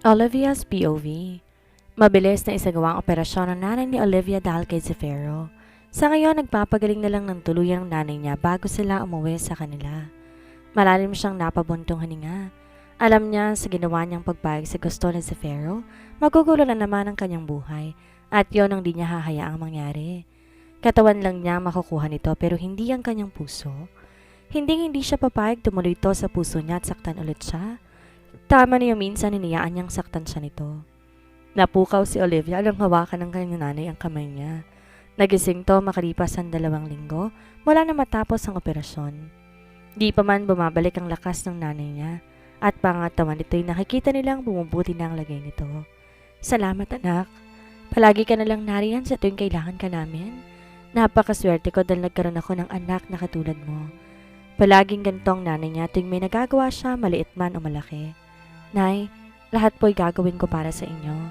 Olivia's POV. Mabilis na isagawang operasyon ng nanay ni Olivia dahil kay Zefiro. Sa ngayon, nagpapagaling na lang ng tuluyan ng nanay niya bago sila umuwi sa kanila. Malalim siyang napabuntong hininga. Alam niya sa ginawa niyang pagpayag sa gusto ni Zefiro, magugulo na naman ang kanyang buhay at yon ang di niya hahayaang mangyari. Katawan lang niya makukuha nito pero hindi ang kanyang puso. Hindi siya papayag tumuloy ito sa puso niya at saktan ulit siya. Tama niya minsan hinayaan niyang saktan siya nito. Napukaw si Olivia nang hawakan ng kanyang nanay ang kamay niya. Nagising to makalipas ang 2 linggo mula na matapos ang operasyon. Di pa man bumabalik ang lakas ng nanay niya at pangatawan nito'y nakikita nilang bumubuti na ang lagay nito. Salamat anak. Palagi ka na lang nariyan sa tuwing kailangan ka namin. Napakaswerte ko dahil nagkaroon ako ng anak na katulad mo. Palaging gantong nanay niya tuwing may nagagawa siya maliit man o malaki. Nay, lahat po'y gagawin ko para sa inyo.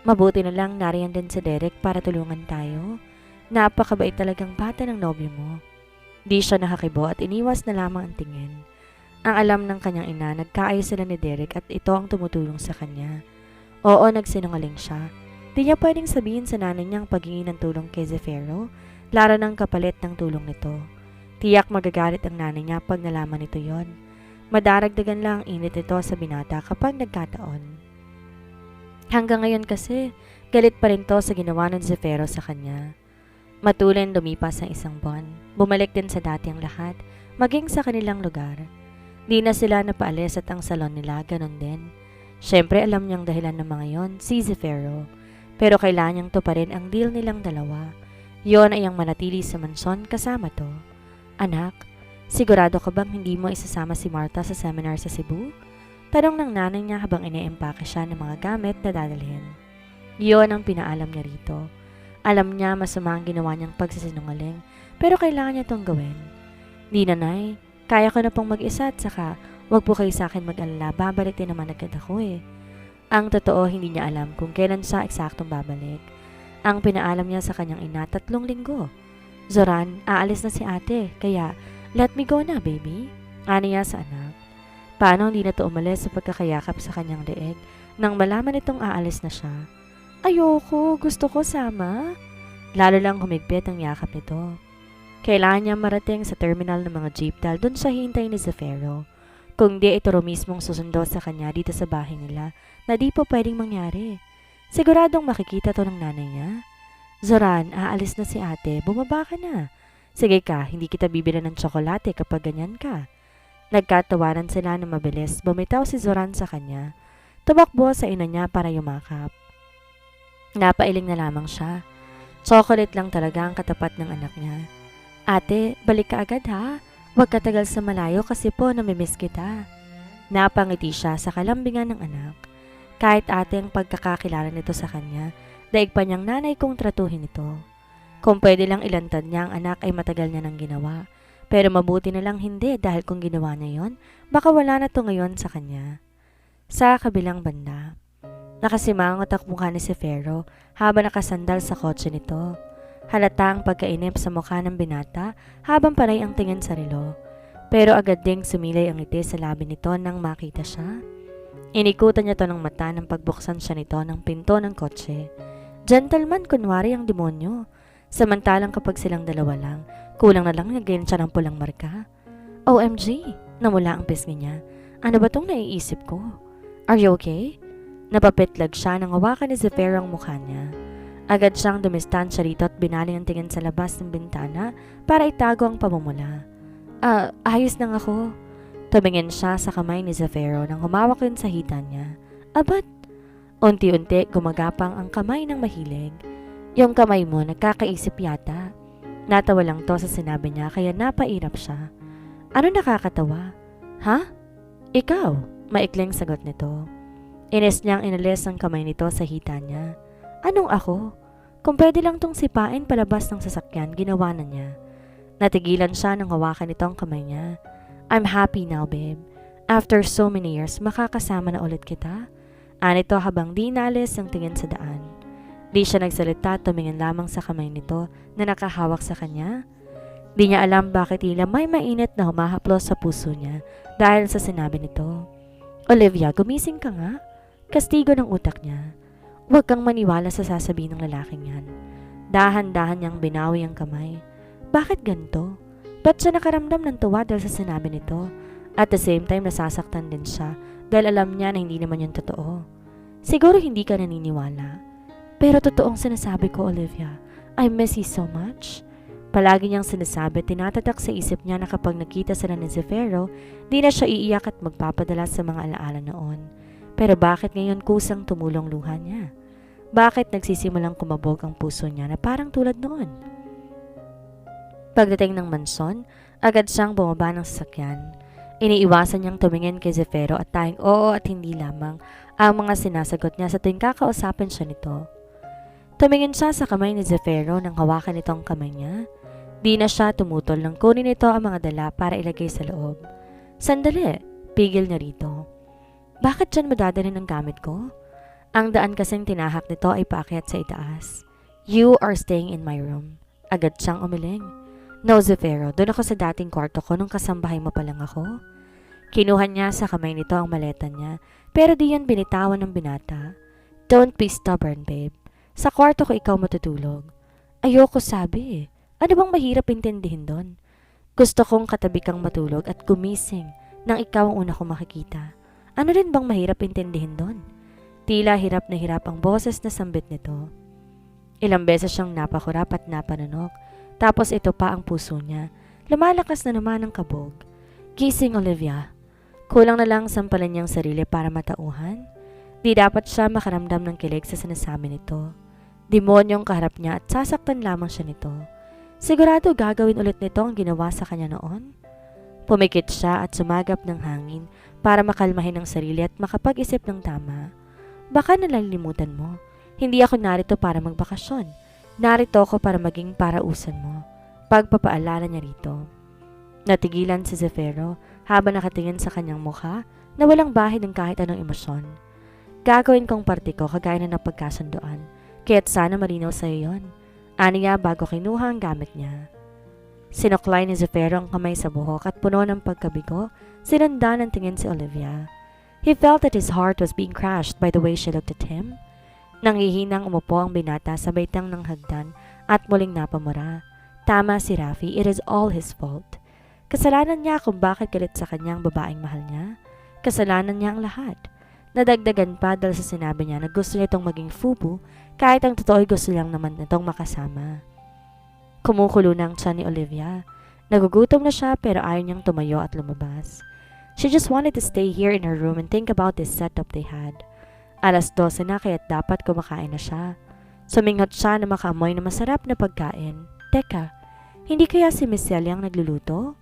Mabuti na lang nariyan din si Derek para tulungan tayo. Napakabait talagang bata ng nobyo mo. Di siya nakakibo at iniwas na lamang ang tingin. Ang alam ng kanyang ina, nagkaayos sila ni Derek at ito ang tumutulong sa kanya. Oo, nagsinungaling siya. Di niya pwedeng sabihin sa nanay niyang paghingi ng tulong kay Zefiro, laro ng kapalit ng tulong nito. Tiyak magagalit ang nanay niya pag nalaman nito yon. Madaragdagan lang ang init ito sa binata kapag nagkataon. Hanggang ngayon kasi, galit pa rin to sa ginawa ng Zefiro sa kanya. Matuloy lumipas ang 1 buwan. Bumalik din sa dati ang lahat, maging sa kanilang lugar. Di na sila napaalis at ang salon nila ganon din. Siyempre alam niyang dahilan ng mga yon, si Zefiro. Pero kailangan niyang tuparin ang deal nilang dalawa. Yon ay ang manatili sa mansyon kasama to. Anak, sigurado ka bang hindi mo isasama si Martha sa seminar sa Cebu? Tanong ng nanay niya habang ine-empake siya ng mga gamit na dadalhin. Iyon ang pinaalam niya rito. Alam niya masama ang ginawa niyang pagsisinungaling, pero kailangan niya itong gawin. Di nanay, kaya ko na pong mag-isa at saka wag po kayo sa akin mag-alala, babalik din naman agad ako eh. Ang totoo, hindi niya alam kung kailan siya eksaktong babalik. Ang pinaalam niya sa kanyang ina 3 linggo. Zoran, aalis na si ate, kaya let me go na, baby. Ani niya sa anak. Paano hindi na to umalis sa pagkakayakap sa kanyang leeg nang malaman itong aalis na siya? Ayoko, gusto ko sama. Lalo lang humigpit ang yakap nito. Kailangan niya marating sa terminal ng mga jeep dahil doon siya hintay ni Zefiro. Kung di ito mismong susundo sa kanya dito sa bahay nila na di po pwedeng mangyari. Siguradong makikita to ng nanay niya. Zoran, aalis na si ate, bumaba ka na. Sige ka, hindi kita bibila ng tsokolate kapag ganyan ka. Nagkatawanan sila na mabilis, bumitaw si Zoran sa kanya. Tumakbo sa ina niya para yumakap. Napailing na lamang siya. Chocolate lang talaga ang katapat ng anak niya. Ate, balik ka agad ha. Huwag ka tagal sa malayo kasi po namimiss kita. Napangiti siya sa kalambingan ng anak. Kahit ate ang pagkakakilala nito sa kanya, daig pa niyang nanay kong tratuhin ito. Kung pwede lang ilantad niya ang anak ay matagal niya nang ginawa. Pero mabuti na lang hindi dahil kung ginawa niya yon, baka wala na to ngayon sa kanya. Sa kabilang banda, nakasimangot ang mukha ni Zefiro habang nakasandal sa kotse nito. Halata ang pagkainip sa mukha ng binata habang panay ang tingin sa relo. Pero agad ding sumilay ang ngiti sa labi nito nang makita siya. Inikutan niya to ng mata nang pagbuksan siya nito ng pinto ng kotse. Gentleman kunwari ang demonyo. Samantalang kapag silang dalawa lang, kulang na lang nagayon siya ng pulang marka. OMG, namula ang pisngi niya. Ano ba tong naiisip ko? Are you okay? Napapitlag siya nang hawakan ni Zefiro ang mukha niya. Agad siyang dumistansya rito at binaling ang tingin sa labas ng bintana para itago ang pamumula. Ayos lang ako. Tumingin siya sa kamay ni Zefiro nang humawak rin sa hita niya. Abat, unti-unti gumagapang ang kamay ng mahilig. Yung kamay mo nagkakaisip yata. Natawa lang to sa sinabi niya kaya napairap siya. Ano nakakatawa? Ha? Ikaw? Maikling sagot nito. Inis niyang inalis ang kamay nito sa hita niya. Anong ako? Kung pwede lang tong sipain palabas ng sasakyan, ginawa na niya. Natigilan siya nang hawakan nito ang kamay niya. I'm happy now, babe. After so many years, makakasama na ulit kita. Anito habang di inalis ang tingin sa daan. Di siya nagsalita, tumingin lamang sa kamay nito na nakahawak sa kanya. Di niya alam bakit tila may mainit na humahaplos sa puso niya dahil sa sinabi nito. Olivia, gumising ka nga. Kastigo ng utak niya. Huwag kang maniwala sa sasabihin ng lalaking yan. Dahan-dahan niyang binawi ang kamay. Bakit ganito? Ba't siya nakaramdam ng tuwa dahil sa sinabi nito? At the same time, nasasaktan din siya dahil alam niya na hindi naman yun totoo. Siguro hindi ka naniniwala. Pero totoong sinasabi ko, Olivia. I miss you so much. Palagi niyang sinasabi, tinatatak sa isip niya na kapag nakita sila ni Zefiro, di na siya iiyak at magpapadala sa mga alaala noon. Pero bakit ngayon kusang tumulong luha niya? Bakit nagsisimulang kumabog ang puso niya na parang tulad noon? Pagdating ng mansyon, agad siyang bumaba ng sasakyan. Iniiwasan niyang tumingin kay Zefiro at tayong oo at hindi lamang ang mga sinasagot niya sa tuwing kakausapin siya nito. Tumingin siya sa kamay ni Zefiro nang hawakan nito ang kamay niya. Di na siya tumutol nang kunin nito ang mga dala para ilagay sa loob. Sandali, pigil niya rito. Bakit dyan madadalhin ang gamit ko? Ang daan kasing tinahak nito ay paakyat sa itaas. You are staying in my room. Agad siyang umiling. No, Zefiro, doon ako sa dating kwarto ko nung kasambahay mo pa lang ako. Kinuha niya sa kamay nito ang maleta niya, pero di yan binitawan ng binata. Don't be stubborn, babe. Sa kwarto ko ikaw matutulog. Ayoko sabi eh. Ano bang mahirap intindihin doon? Gusto kong katabi kang matulog at gumising nang ikaw ang una kong makikita. Ano rin bang mahirap intindihin doon? Tila hirap na hirap ang boses na sambit nito. Ilang beses siyang napakurap at napanunok. Tapos ito pa ang puso niya. Lumalakas na naman ang kabog. Gising, Olivia. Kulang na lang sampalan niyang sarili para matauhan. Di dapat siya makaramdam ng kilig sa sinasabi nito. Demonyong kaharap niya at sasaktan lamang siya nito. Sigurado gagawin ulit nito ang ginawa sa kanya noon. Pumikit siya at sumagap ng hangin para makalmahin ang sarili at makapag-isip ng tama. Baka nalilimutan mo. Hindi ako narito para magbakasyon. Narito ako para maging parausan mo. Pagpapaalala niya rito. Natigilan si Zefiro habang nakatingin sa kanyang mukha na walang bahid ng kahit anong emosyon. Gagawin kong parte ko kagaya na napagkasunduan, kaya't sana marinaw sa iyo yun. Ani niya bago kinuha ang gamit niya. Sinuklay ni Zefiro ang kamay sa buhok at puno ng pagkabigo, sinundan ng tingin si Olivia. He felt that his heart was being crushed by the way she looked at him. Nanghihinang umupo ang binata sa baitang ng hagdan at muling napamura. Tama si Rafi, it is all his fault. Kasalanan niya kung bakit galit sa kanyang babaeng mahal niya. Kasalanan niya ang lahat. Nadagdagan pa dahil sa sinabi niya na gusto niya itong maging fubu kahit ang totoo ay gusto lang naman itong makasama. Kumukulo na ang tiyan ni Olivia. Nagugutom na siya pero ayaw niyang tumayo at lumabas. She just wanted to stay here in her room and think about this setup they had. 12 na kaya't dapat kumakain na siya. Suminghot siya na makaamoy na masarap na pagkain. Teka, hindi kaya si Miss Celia ang nagluluto?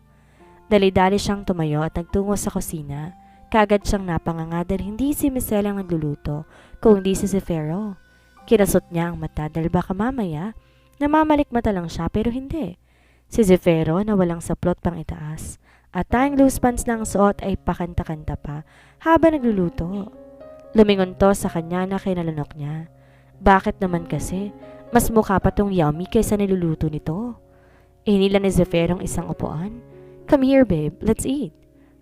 Dali-dali siyang tumayo at nagtungo sa kusina. Kagad siyang napanganga dahil hindi si Miss Celia ang nagluluto, kung hindi si Zefiro. Kinasot niya ang mata dahil baka mamaya, namamalikmata lang siya pero hindi. Si Zefiro na walang saplot pang itaas at tayong loose pants na ang suot ay pakanta-kanta pa habang nagluluto. Lumingon to sa kanya na kinalanok niya. Bakit naman kasi? Mas mukha pa tong yummy kaysa niluluto nito. Inila ni Zefiro ang isang upuan. Come here babe, let's eat.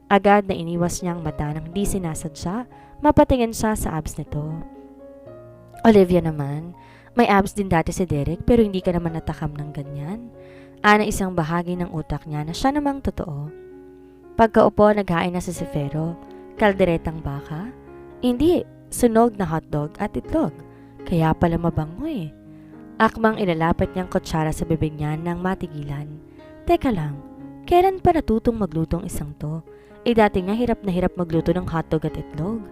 Agad na iniwas niya ang mata nang hindi sinasadya, mapatingin siya sa abs nito. Olivia naman, may abs din dati si Derek pero hindi ka naman natakam ng ganyan. Ana isang bahagi ng utak niya na siya namang totoo. Pagkaupo, naghain na si Zefiro. Kalderetang baka? Hindi, sunog na hotdog at itlog. Kaya pala mabango eh. Akmang ilalapit niyang kutsara sa bibig niya nang matigilan. Teka lang, kailan pa natutong maglutong isang to? Dati nga hirap na hirap magluto ng hotdog at itlog.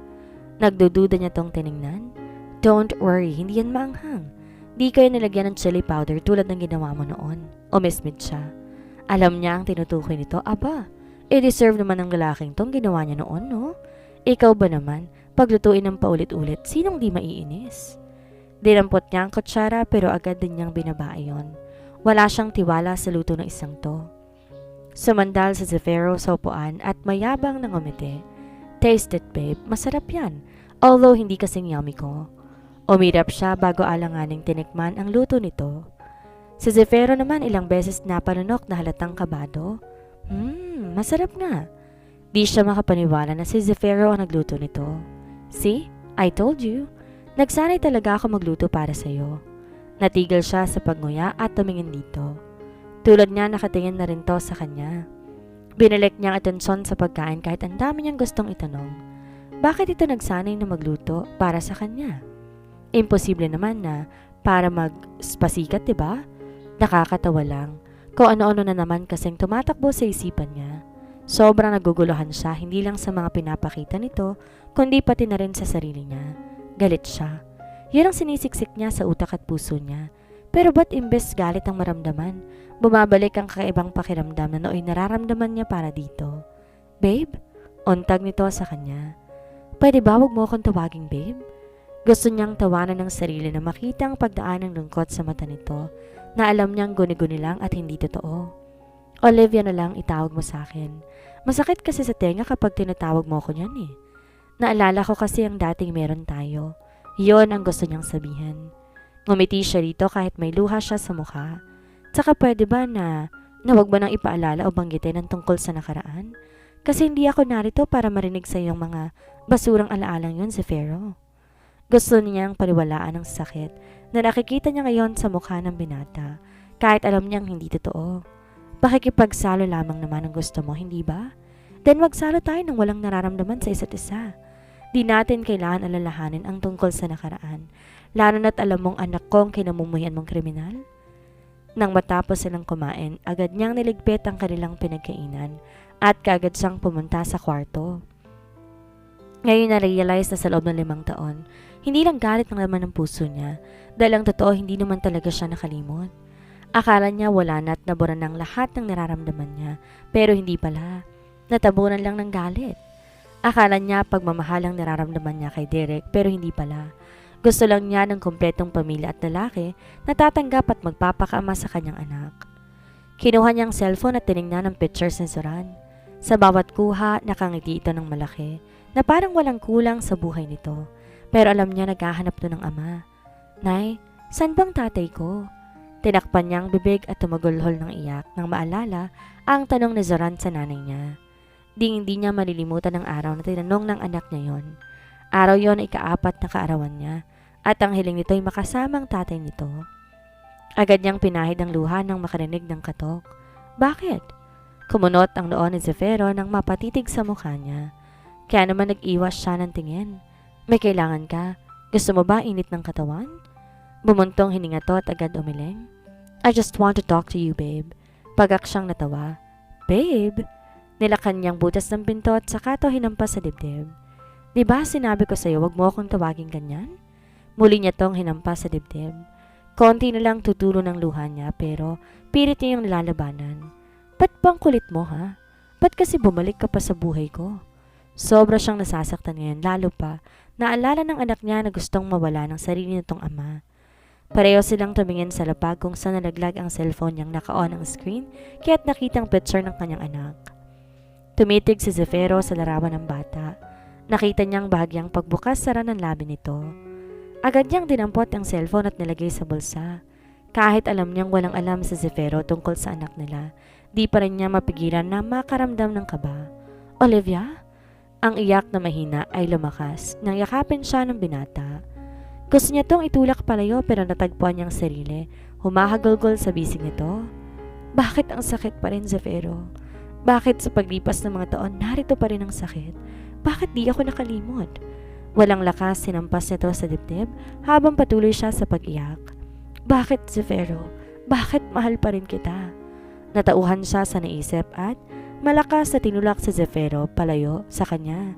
Nagdududa niya tong tiningnan. Don't worry, hindi yan maanghang. Di kayo nilagyan ng chili powder tulad ng ginawa mo noon. Umismid siya. Alam niya ang tinutukoy nito. Aba, deserve naman ng lalaking tong ginawa niya noon, no? Ikaw ba naman, paglutuin ng paulit-ulit, sinong di maiinis? Dinampot niya ang kutsara pero agad din niyang binaba yon. Wala siyang tiwala sa luto ng isang to. Sumandal sa Zefiro sa upuan at mayabang nang umiti. Taste it babe, masarap yan. Although hindi kasing yummy ko. Umirap siya bago alanganing tinikman ang luto nito. Si Zefiro naman ilang beses napanunok na halatang kabado. Masarap nga. Di siya makapaniwala na si Zefiro ang nagluto nito. See? I told you, nagsanay talaga ako magluto para sa'yo. Natigil siya sa pagnguya at tumingin dito. Tulad niya nakatingin na rin to sa kanya. Binalik niyang atensyon sa pagkain kahit ang dami niyang gustong itanong. Bakit ito nagsanay na magluto para sa kanya? Imposible naman na para magpasikat, diba? Nakakatawa lang. Kung ano-ano na naman kasing tumatakbo sa isipan niya. Sobrang naguguluhan siya hindi lang sa mga pinapakita nito, kundi pati na rin sa sarili niya. Galit siya. Yun ang sinisiksik niya sa utak at puso niya. Pero ba't imbes galit ang maramdaman, bumabalik ang kakaibang pakiramdam na nooy nararamdaman niya para dito? Babe? Untag nito sa kanya. Pwede ba wag mo akong tawaging babe? Gusto niyang tawanan ng sarili na makita ang pagdaan ng lungkot sa mata nito na alam niyang guni-guni lang at hindi totoo. Olivia na lang itawag mo sa akin. Masakit kasi sa tenga kapag tinatawag mo ako niyan eh. Naalala ko kasi ang dating meron tayo. Yon ang gusto niyang sabihin. Ngumiti siya rito kahit may luha siya sa mukha. Tsaka pwede ba na wag ba nang ipaalala o banggitin ang tungkol sa nakaraan? Kasi hindi ako narito para marinig sa iyong mga basurang alaalang yun si Pharaoh. Gusto niyang paliwalaan ang sakit na nakikita niya ngayon sa mukha ng binata kahit alam niyang hindi totoo. Pakikipagsalo lamang naman ang gusto mo, hindi ba? Then magsalo tayo ng walang nararamdaman sa isa't isa. Di natin kailangan alalahanin ang tungkol sa nakaraan, lalo na't alam mong anak kong kinamumuhian mong kriminal. Nang matapos silang kumain, agad niyang niligpit ang kanilang pinagkainan at kaagad siyang pumunta sa kwarto. Ngayon na-realize na sa loob ng 5 taon, hindi lang galit ng laman ng puso niya, dahil ang totoo hindi naman talaga siya nakalimot. Akala niya wala na at nabura ng lahat ng nararamdaman niya, pero hindi pala. Natabunan lang ng galit. Akala niya pagmamahal ang nararamdaman niya kay Derek, pero hindi pala. Gusto lang niya ng kumpletong pamilya at lalaki na tatanggap at magpapakaama sa kanyang anak. Kinuha niyang cellphone at tinignan ang pictures ni Zoran. Sa bawat kuha, nakangiti ito ng malaki na parang walang kulang sa buhay nito. Pero alam niya naghahanap to ng ama. Nay, saan bang tatay ko? Tinakpan niya ang bibig at tumagulhol ng iyak nang maalala ang tanong ni Zoran sa nanay niya. Hindi niya malilimutan ang araw na tinanong ng anak niya yon. Araw yon ay ika-4 na kaarawan niya at ang hiling nito ay makasamang tatay nito. Agad niyang pinahid ang luha nang makarinig ng katok. Bakit? Kumunot ang noo ni Zefiro nang mapatitig sa mukha niya. Kaya naman nag-iwas siya ng tingin. May kailangan ka? Gusto mo ba init ng katawan? Bumuntong hininga to at agad umiling. I just want to talk to you, babe. Pagak siyang natawa. Babe? Nilakan niyang butas ng pinto at saka to hinampas sa dibdib. Diba sinabi ko sa'yo wag mo akong tawaging ganyan? Muli niya tong hinampas sa dibdib. Konti na lang tutulo ng luha niya pero pilit niya yung nilalabanan. Ba't bang kulit mo ha? Ba't kasi bumalik ka pa sa buhay ko? Sobra siyang nasasaktan ngayon lalo pa naalala ng anak niya na gustong mawala ng sarili nitong ama. Pareho silang tumingin sa lapag kung saan nalaglag ang cellphone niyang naka-on ang screen kaya't nakitang picture ng kanyang anak. Tumitig si Zefiro sa larawan ng bata. Nakita niyang bahagyang pagbukas-sara ng labi nito. Agad niyang dinampot ang cellphone at nilagay sa bulsa. Kahit alam niyang walang alam si Zefiro tungkol sa anak nila, di pa rin niya mapigilan na makaramdam ng kaba. Olivia? Ang iyak na mahina ay lumakas nang yakapin siya ng binata. Gusto niya tong itulak palayo pero natagpuan niyang sarili. Humahagulgol sa bisig nito. Bakit ang sakit pa rin, Zefiro? Bakit sa paglipas ng mga taon narito pa rin ang sakit? Bakit di ako nakalimot? Walang lakas sinampas nito sa dibdib habang patuloy siya sa pag-iyak. Bakit, Zefiro? Bakit mahal pa rin kita? Natauhan siya sa naisip at malakas na tinulak si Zefiro palayo sa kanya.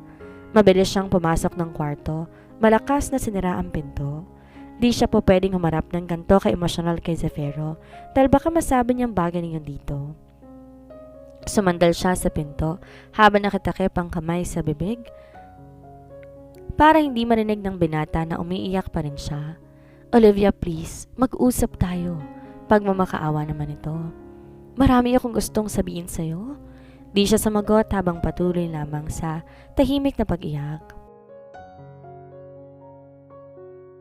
Mabilis siyang pumasok ng kwarto. Malakas na sinira ang pinto. Di siya po pwedeng humarap ng ganto ka-emosyonal kay Zefiro dahil baka masabi niyang bagay niyon dito. Sumandal siya sa pinto habang nakatakip ang kamay sa bibig para hindi marinig ng binata na umiiyak pa rin siya. Olivia, please, mag-usap tayo. Pagmamakaawa naman ito. Marami akong gustong sabihin sa'yo. Di siya sumagot habang patuloy lamang sa tahimik na pag-iyak.